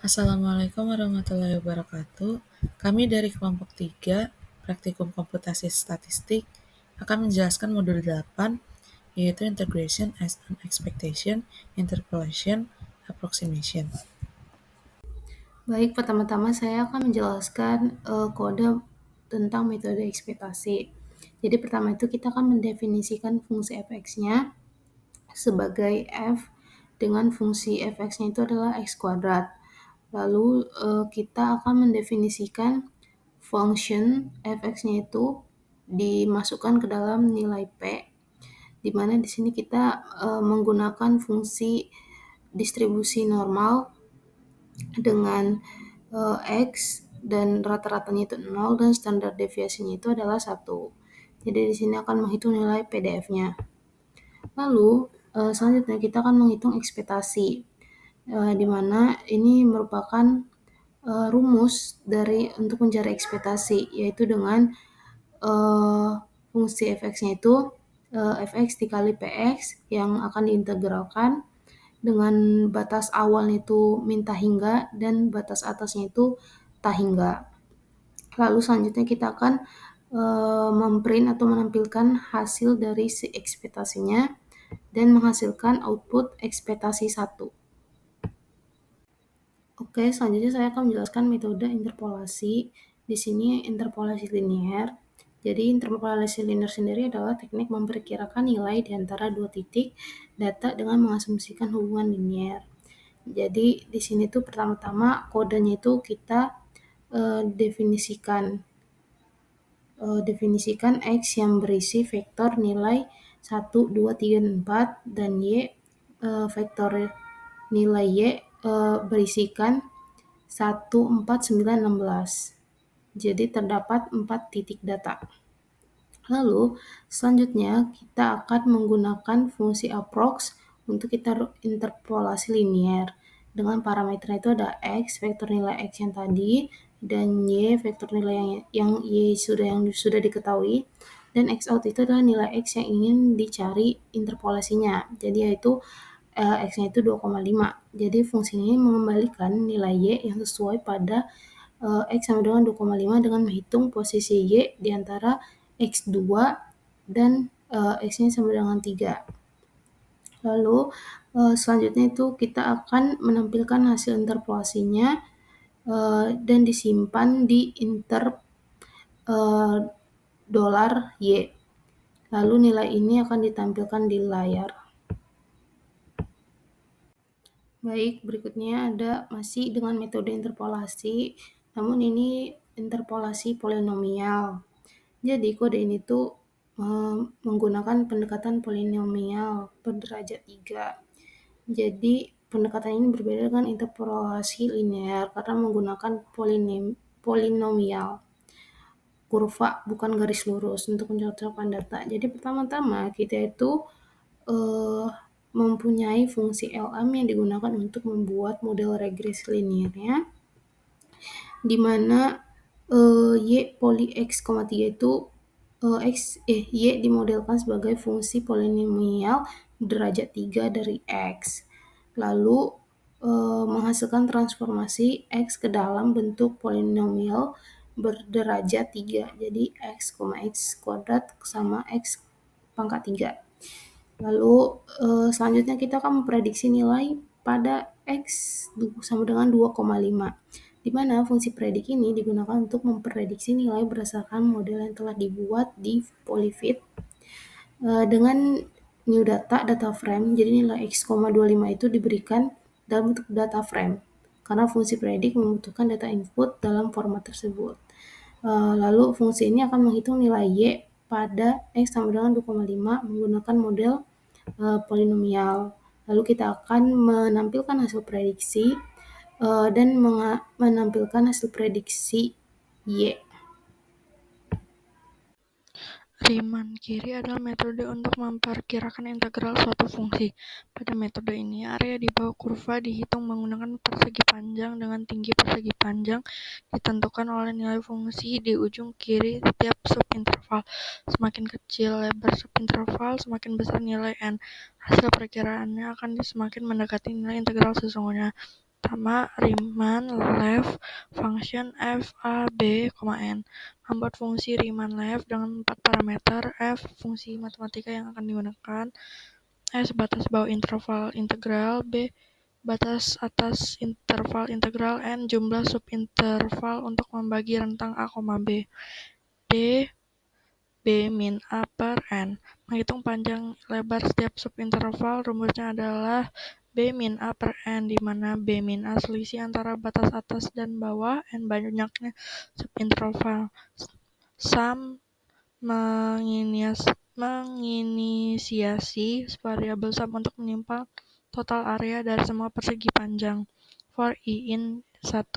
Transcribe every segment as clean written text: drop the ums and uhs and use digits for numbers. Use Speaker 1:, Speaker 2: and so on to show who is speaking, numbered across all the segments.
Speaker 1: Assalamualaikum warahmatullahi wabarakatuh. Kami dari kelompok 3, Praktikum Komputasi Statistik, akan menjelaskan modul 8, yaitu Integration as an Expectation, Interpolation, Approximation.
Speaker 2: Baik, pertama-tama saya akan menjelaskan kode tentang metode ekspektasi. Jadi pertama itu kita akan mendefinisikan fungsi fx-nya sebagai f dengan fungsi fx-nya itu adalah x kuadrat. Lalu kita akan mendefinisikan function fx-nya itu dimasukkan ke dalam nilai p, di mana di sini kita menggunakan fungsi distribusi normal dengan X dan rata-ratanya itu 0 dan standar deviasinya itu adalah 1. Jadi di sini akan menghitung nilai PDF-nya. Lalu selanjutnya kita akan menghitung ekspektasi, di mana ini merupakan rumus dari untuk mencari ekspektasi, yaitu dengan fungsi fx-nya itu fx dikali px yang akan diintegralkan dengan batas awalnya itu min tak hingga dan batas atasnya itu tak hingga. Lalu selanjutnya kita akan memprint atau menampilkan hasil dari si ekspektasinya dan menghasilkan output ekspektasi 1. Oke, selanjutnya saya akan menjelaskan metode interpolasi. Di sini interpolasi linear. Jadi interpolasi linear sendiri adalah teknik memperkirakan nilai di antara dua titik data dengan mengasumsikan hubungan linear. Jadi di sini tuh pertama-tama kodenya itu kita definisikan X yang berisi vektor nilai 1, 2, 3, dan 4 dan Y vektor nilai Y berisikan 1, 4, 9, 16. Jadi terdapat 4 titik data. Lalu selanjutnya kita akan menggunakan fungsi approx untuk kita interpolasi linear. Dengan parameter itu ada X, vektor nilai X yang tadi, dan Y, vektor nilai yang sudah diketahui, dan X out itu adalah nilai X yang ingin dicari interpolasinya. Jadi yaitu X-nya itu 2,5. Jadi fungsi ini mengembalikan nilai Y yang sesuai pada X sama dengan 2,5 dengan menghitung posisi Y di antara X2 dan X-nya sama dengan 3. Lalu selanjutnya itu kita akan menampilkan hasil interpolasinya dan disimpan di $Y. Lalu nilai ini akan ditampilkan di layar. Baik, berikutnya ada masih dengan metode interpolasi, namun ini interpolasi polinomial. Jadi kode ini tuh menggunakan pendekatan polinomial berderajat 3. Jadi pendekatan ini berbeda dengan interpolasi linear karena menggunakan polinomial kurva bukan garis lurus untuk mencocokkan data. Jadi pertama-tama kita itu mempunyai fungsi LM yang digunakan untuk membuat model regresi linearnya, di mana Y poli X, 3 itu Y dimodelkan sebagai fungsi polinomial derajat 3 dari X. Lalu menghasilkan transformasi X ke dalam bentuk polinomial berderajat 3. Jadi X, X kuadrat sama X pangkat 3. Lalu selanjutnya kita akan memprediksi nilai pada X sama dengan 2,5. Di mana fungsi predik ini digunakan untuk memprediksi nilai berdasarkan model yang telah dibuat di Polyfit dengan new data frame. Jadi nilai X,25 itu diberikan dalam bentuk data frame karena fungsi predik membutuhkan data input dalam format tersebut. Lalu fungsi ini akan menghitung nilai Y pada X sama dengan 2,5 menggunakan model polinomial. Lalu kita akan menampilkan hasil prediksi dan menampilkan hasil prediksi Y.
Speaker 3: Riemann kiri adalah metode untuk memperkirakan integral suatu fungsi. Pada metode ini, area di bawah kurva dihitung menggunakan persegi panjang dengan tinggi persegi panjang ditentukan oleh nilai fungsi di ujung kiri setiap subinterval. Semakin kecil lebar subinterval, semakin besar nilai n. Hasil perkiraannya akan semakin mendekati nilai integral sesungguhnya. Pertama, Riemann left function f a b, n. Membuat fungsi Riemann left dengan 4 parameter. F fungsi matematika yang akan digunakan, S batas bawah interval integral, B batas atas interval integral, N jumlah subinterval untuk membagi rentang A, B. D B min A per N. Menghitung panjang lebar setiap subinterval, rumusnya adalah B min A per N, di mana B min A selisih antara batas atas dan bawah, N banyaknya subinterval. Sum menginisiasi variabel sum untuk menyimpan total area dari semua persegi panjang. For I in 1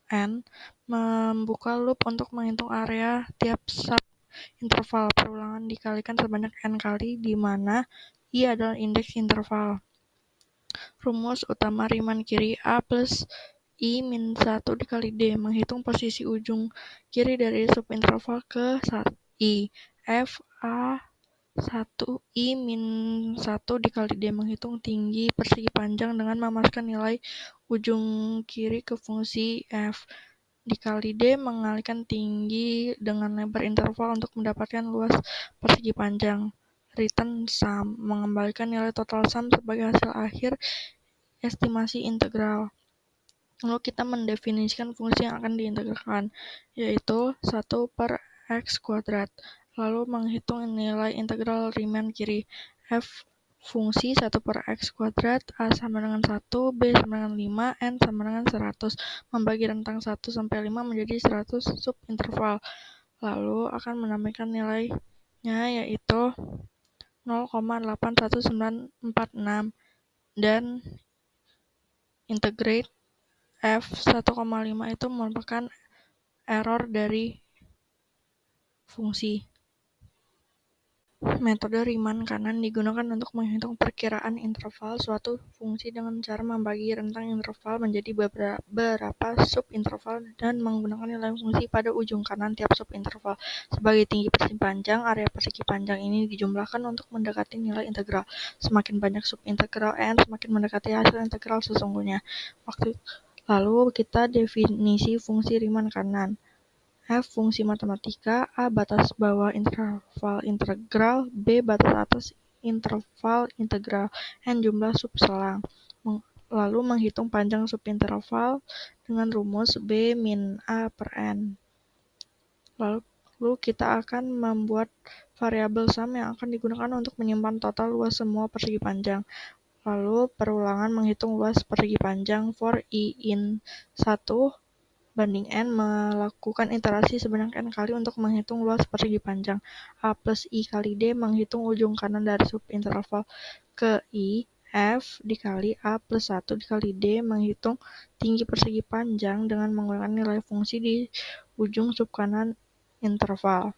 Speaker 3: N, membuka loop untuk menghitung area tiap sub interval. Perulangan dikalikan sebanyak n kali, di mana I adalah indeks interval. Rumus utama Riemann kiri A plus I min 1 dikali D. Menghitung posisi ujung kiri dari subinterval ke I. F A 1 I min 1 dikali D. Menghitung tinggi persegi panjang dengan memasukkan nilai ujung kiri ke fungsi F dikali D, mengalihkan tinggi dengan lebar interval untuk mendapatkan luas persegi panjang. Return sum, mengembalikan nilai total sum sebagai hasil akhir estimasi integral. Lalu kita mendefinisikan fungsi yang akan diintegralkan, yaitu 1 per x kuadrat. Lalu menghitung nilai integral Riemann kiri. F fungsi 1 per x kuadrat, A sama dengan 1, B sama dengan 5, N sama dengan 100. Membagi rentang 1 sampai 5 menjadi 100 subinterval. Lalu akan menambahkan nilainya, yaitu 0,81946, dan integrate F 1,5 itu merupakan error dari fungsi. Metode Riemann kanan digunakan untuk menghitung perkiraan interval suatu fungsi dengan cara membagi rentang interval menjadi beberapa subinterval dan menggunakan nilai fungsi pada ujung kanan tiap subinterval. Sebagai tinggi persegi panjang, area persegi panjang ini dijumlahkan untuk mendekati nilai integral. Semakin banyak subintegral n, semakin mendekati hasil integral sesungguhnya. Lalu kita definisi fungsi Riemann kanan. F fungsi matematika, A batas bawah interval integral, B batas atas interval integral, N jumlah subselang. Lalu menghitung panjang subinterval dengan rumus B min A per N. Lalu kita akan membuat variabel sum yang akan digunakan untuk menyimpan total luas semua persegi panjang. Lalu perulangan menghitung luas persegi panjang for I in 1 banding N, melakukan iterasi sebanyak N kali untuk menghitung luas persegi panjang. A plus I kali D, menghitung ujung kanan dari subinterval ke I. F dikali A plus 1 dikali D, menghitung tinggi persegi panjang dengan menggunakan nilai fungsi di ujung sub kanan interval.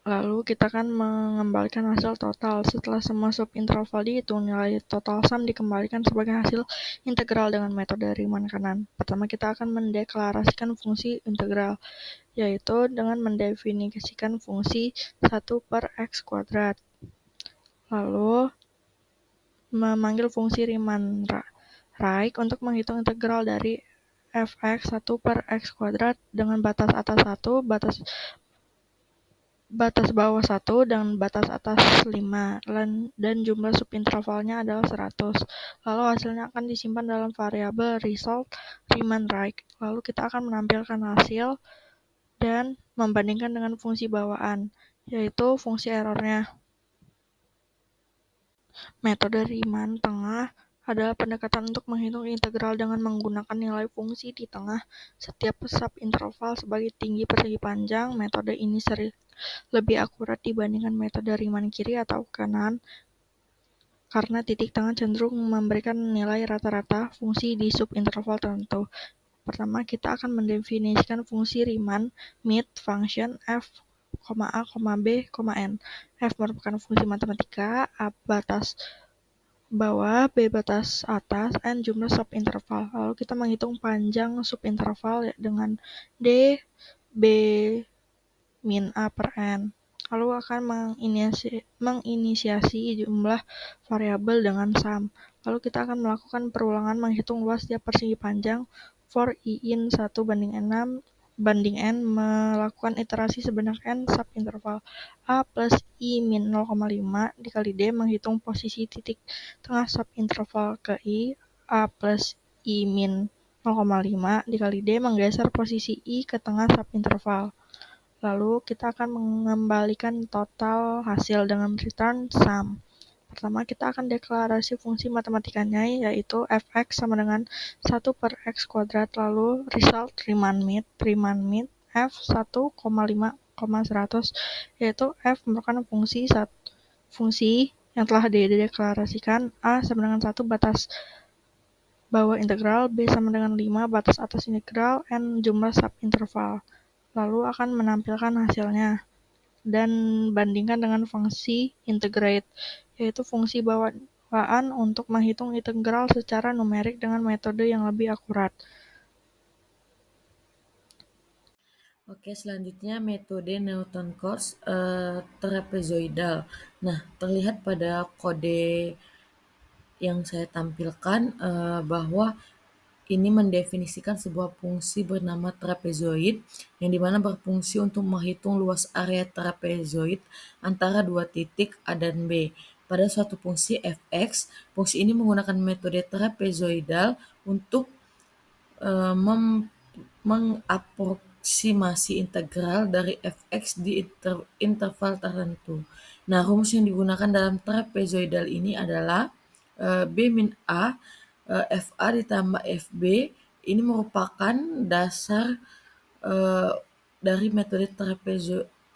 Speaker 3: Lalu kita akan mengembalikan hasil total. Setelah semua subinterval dihitung, nilai total sum dikembalikan sebagai hasil integral dengan metode Riemann kanan. Pertama kita akan mendeklarasikan fungsi integral, yaitu dengan mendefinisikan fungsi 1 per x kuadrat. Lalu memanggil fungsi Riemann right untuk menghitung integral dari fx 1 per x kuadrat dengan batas atas 1, batas bawah 1, dan batas atas 5, dan jumlah subintervalnya adalah 100. Lalu hasilnya akan disimpan dalam variabel result Riemann right. Lalu kita akan menampilkan hasil dan membandingkan dengan fungsi bawaan, yaitu fungsi errornya. Metode Riemann tengah adalah pendekatan untuk menghitung integral dengan menggunakan nilai fungsi di tengah setiap subinterval sebagai tinggi persegi panjang. Metode ini lebih akurat dibandingkan metode Riemann kiri atau kanan karena titik tengah cenderung memberikan nilai rata-rata fungsi di subinterval tertentu. Pertama, kita akan mendefinisikan fungsi Riemann mid function f, A, B, N. F merupakan fungsi matematika, A batas bawah, B batas atas, N jumlah subinterval. Lalu kita menghitung panjang subinterval dengan D, B min A per N. Lalu akan menginisiasi jumlah variabel dengan sum. Lalu kita akan melakukan perulangan menghitung luas tiap persegi panjang for I in 1:6 N, melakukan iterasi sebanyak N subinterval A plus I min 0,5 dikali D, menghitung posisi titik tengah subinterval ke I, A plus I min 0,5 dikali D, menggeser posisi I ke tengah subinterval. Lalu kita akan mengembalikan total hasil dengan return sum. Pertama, kita akan deklarasi fungsi matematikanya, yaitu fx sama dengan 1 per x kuadrat, lalu result Riemann meet f 1,5,100, yaitu f merupakan fungsi yang telah dideklarasikan a sama dengan 1 batas bawah integral, b sama dengan 5 batas atas integral, n jumlah subinterval. Lalu akan menampilkan hasilnya dan bandingkan dengan fungsi integrate, yaitu fungsi bawaan untuk menghitung integral secara numerik dengan metode yang lebih akurat.
Speaker 1: Oke, selanjutnya metode Newton-Cotes trapezoidal. Nah, terlihat pada kode yang saya tampilkan bahwa ini mendefinisikan sebuah fungsi bernama trapezoid yang dimana berfungsi untuk menghitung luas area trapezoid antara dua titik A dan B. Pada suatu fungsi fx, fungsi ini menggunakan metode trapezoidal untuk mengapproksimasi integral dari fx di interval tertentu. Nah, rumus yang digunakan dalam trapezoidal ini adalah B min A FA ditambah FB. Ini merupakan dasar dari metode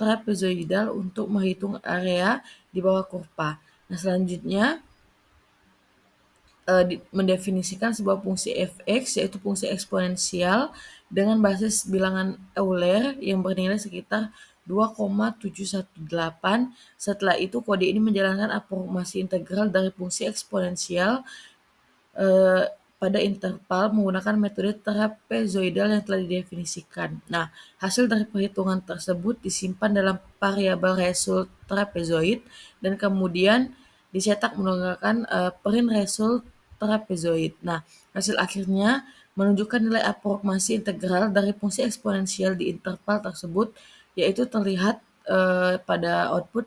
Speaker 1: trapezoidal untuk menghitung area di bawah kurva. Nah, selanjutnya mendefinisikan sebuah fungsi fx, yaitu fungsi eksponensial dengan basis bilangan Euler yang bernilai sekitar 2,718. Setelah itu kode ini menjalankan aproksimasi integral dari fungsi eksponensial pada interval menggunakan metode trapezoidal yang telah didefinisikan. Nah, hasil dari perhitungan tersebut disimpan dalam variabel result trapezoid dan kemudian dicetak menggunakan print result trapezoid. Nah, hasil akhirnya menunjukkan nilai aproksimasi integral dari fungsi eksponensial di interval tersebut, yaitu terlihat pada output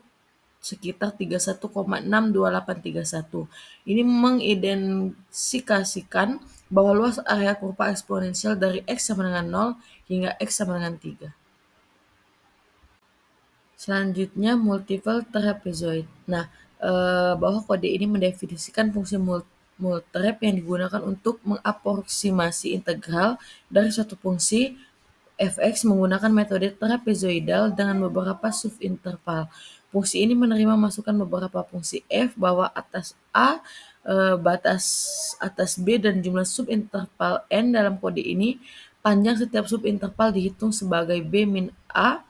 Speaker 1: sekitar 31,62831. Ini mengidentifikasikan bahwa luas area kurva eksponensial dari x sama dengan 0 hingga x sama dengan 3. Selanjutnya multiple trapezoid. Nah, bahwa kode ini mendefinisikan fungsi multrep yang digunakan untuk mengaproksimasi integral dari suatu fungsi fx menggunakan metode trapezoidal dengan beberapa subinterval. Fungsi ini menerima masukan beberapa fungsi f bawah atas a, batas atas b, dan jumlah subinterval n. Dalam kode ini, panjang setiap subinterval dihitung sebagai b min a.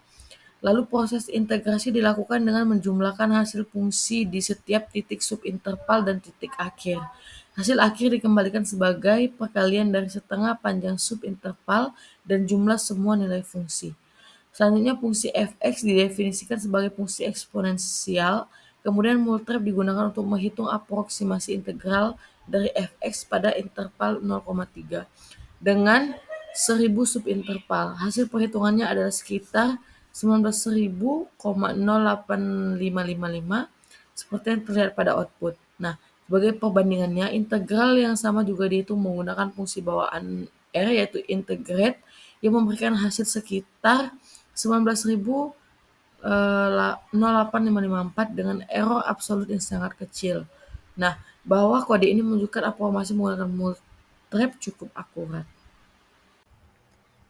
Speaker 1: Lalu proses integrasi dilakukan dengan menjumlahkan hasil fungsi di setiap titik subinterval dan titik akhir. Hasil akhir dikembalikan sebagai perkalian dari setengah panjang subinterval dan jumlah semua nilai fungsi. Selanjutnya fungsi fx didefinisikan sebagai fungsi eksponensial, kemudian multrep digunakan untuk menghitung aproksimasi integral dari fx pada interval 0,3 dengan 1000 subinterval. Hasil perhitungannya adalah sekitar 19.000,08555 seperti yang terlihat pada output. Nah, sebagai perbandingannya, integral yang sama juga dihitung menggunakan fungsi bawaan R, yaitu integrate, yang memberikan hasil sekitar 19.08554 dengan error absolut yang sangat kecil. Nah, bahwa kode ini menunjukkan aproksimasi menggunakan multrep cukup akurat.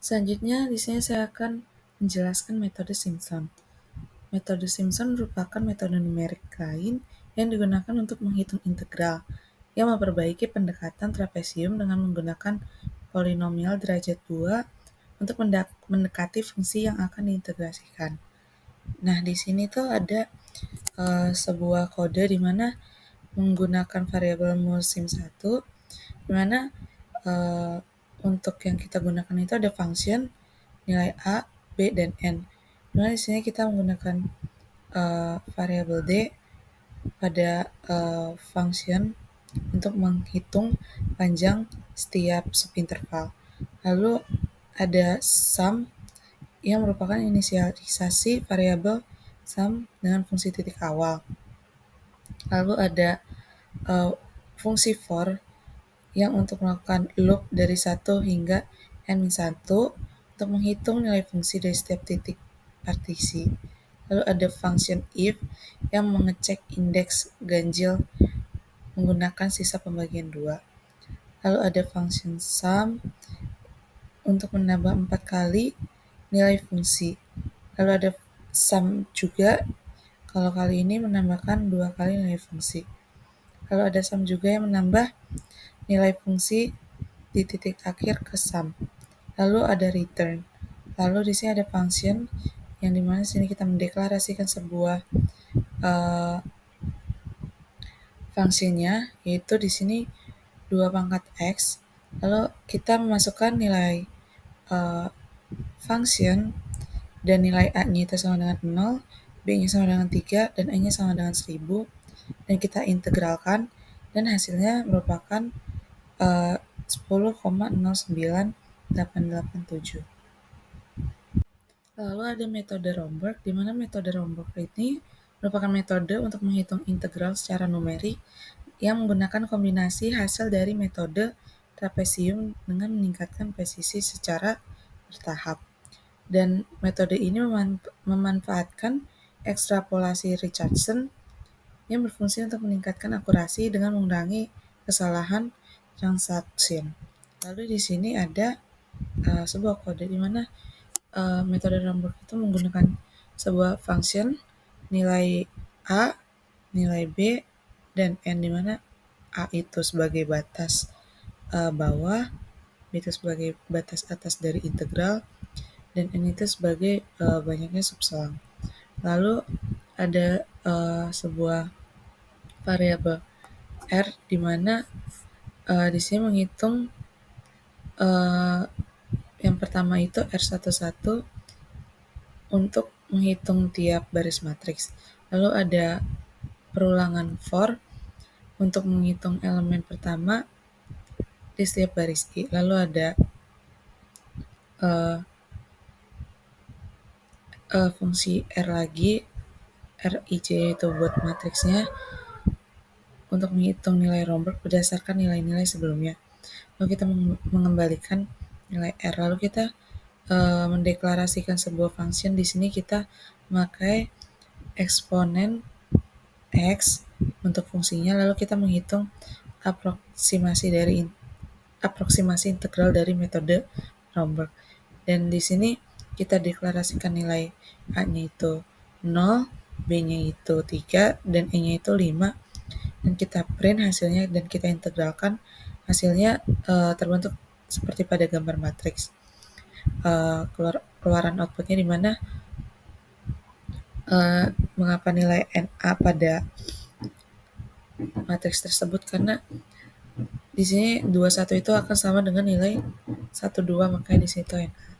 Speaker 1: Selanjutnya, di sini saya akan menjelaskan metode Simpson. Metode Simpson merupakan metode numerik lain yang digunakan untuk menghitung integral, yang memperbaiki pendekatan trapesium dengan menggunakan polinomial derajat 2 untuk mendekati fungsi yang akan diintegrasikan. Nah, di sini tuh ada sebuah kode di mana menggunakan variabel mulsim 1, di mana untuk yang kita gunakan itu ada function nilai A, B, dan N. Nah, di sini kita menggunakan variabel D pada function untuk menghitung panjang setiap subinterval. Lalu ada sum yang merupakan inisialisasi variabel sum dengan fungsi titik awal. Lalu ada fungsi for yang untuk melakukan loop dari 1 hingga n-1 untuk menghitung nilai fungsi dari setiap titik partisi. Lalu ada function if yang mengecek indeks ganjil menggunakan sisa pembagian 2. Lalu ada function sum untuk menambah 4 kali nilai fungsi. Lalu ada sum juga kalau kali ini menambahkan 2 kali nilai fungsi. Lalu ada sum juga yang menambah nilai fungsi di titik akhir ke sum. Lalu ada return. Lalu di sini ada function yang dimana sini kita mendeklarasikan sebuah fungsinya, yaitu di sini 2 pangkat x. Lalu kita memasukkan nilai function dan nilai a-nya itu sama dengan 0, b-nya sama dengan 3, dan n-nya sama dengan 1000. Dan kita integralkan dan hasilnya merupakan 10,09887. Lalu ada metode Romberg, di mana metode Romberg ini merupakan metode untuk menghitung integral secara numerik yang menggunakan kombinasi hasil dari metode trapesium dengan meningkatkan presisi secara bertahap. Dan metode ini memanfaatkan ekstrapolasi Richardson yang berfungsi untuk meningkatkan akurasi dengan mengurangi kesalahan transaction. Lalu di sini ada sebuah kode di mana metode Romberg itu menggunakan sebuah function nilai A, nilai B, dan N, di mana A itu sebagai batas bawah, B itu sebagai batas atas dari integral, dan N itu sebagai banyaknya subselang. Lalu ada sebuah variabel R di mana di sini menghitung yang pertama itu R11 untuk menghitung tiap baris matriks. Lalu ada perulangan for untuk menghitung elemen pertama di setiap baris I. Lalu ada fungsi R lagi, RIJ itu buat matriksnya, untuk menghitung nilai Romberg berdasarkan nilai-nilai sebelumnya. Lalu kita mengembalikan nilai R. Lalu kita mendeklarasikan sebuah function. Di sini kita memakai eksponen X untuk fungsinya, lalu kita menghitung aproksimasi integral dari metode Romberg. Dan di sini kita deklarasikan nilai A-nya itu 0, B-nya itu 3, dan E-nya itu 5. Dan kita print hasilnya dan kita integralkan. Hasilnya terbentuk seperti pada gambar matriks. Keluaran outputnya di mana mengapa nilai NA pada matriks tersebut, karena di sini 21 itu akan sama dengan nilai 12, makanya di situ NA.